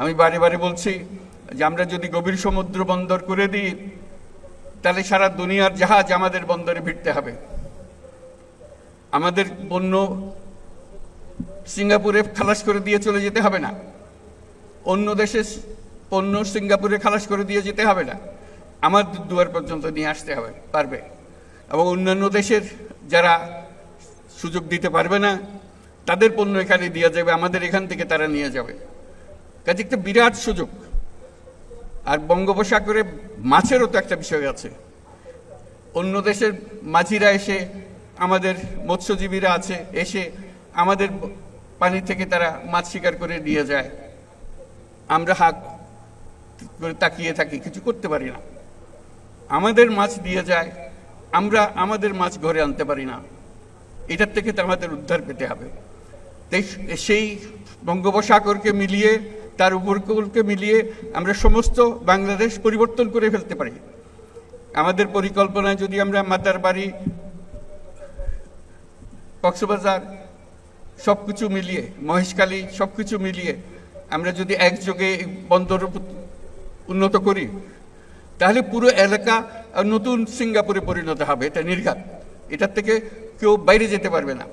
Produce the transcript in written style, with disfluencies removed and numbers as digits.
আমি বারে বারে বলছি যে আমরা যদি গভীর সমুদ্র বন্দর করে দিই তাহলে সারা দুনিয়ার জাহাজ আমাদের বন্দরে ভিড়তে হবে। আমাদের পণ্য সিঙ্গাপুরে খালাস করে দিয়ে চলে যেতে হবে না, অন্য দেশের পণ্য সিঙ্গাপুরে খালাস করে দিয়ে যেতে হবে না, আমার দুয়ার পর্যন্ত নিয়ে আসতে হবে পারবে। এবং অন্যান্য দেশের যারা সুযোগ দিতে পারবে না তাদের পণ্য এখানে দিয়ে যাবে, আমাদের এখান থেকে তারা নিয়ে যাবে। কাজে একটা বিরাট সুযোগ। আর বঙ্গোপসাগরে মাছেরও তো একটা বিষয় আছে। অন্য দেশের মাঝিরা এসে, আমাদের মৎস্যজীবীরা আছে, এসে আমাদের পানি থেকে তারা মাছ শিকার করে নিয়ে যায়। আমরা হাত করে তাকিয়ে থাকি, কিছু করতে পারি না। আমাদের মাছ দিয়ে যায়, আমরা আমাদের মাছ ঘরে আনতে পারি না। এটার থেকে তো আমাদের উদ্ধার পেতে হবে। সেই বঙ্গোপসাগরকে মিলিয়ে, তার উপকূলকে মিলিয়ে আমরা সমস্ত বাংলাদেশ পরিবর্তন করে ফেলতে পারি। আমাদের পরিকল্পনায় যদি আমরা মাতারবাড়ি, কক্সবাজার সবকিছু মিলিয়ে, মহেশখালী সবকিছু মিলিয়ে আমরা যদি একযোগে বন্দর উন্নত করি তাহলে পুরো এলাকা নতুন সিঙ্গাপুরে পরিণত হবে। এটা নির্ঘাত, এটার থেকে কেউ বাইরে যেতে পারবে না।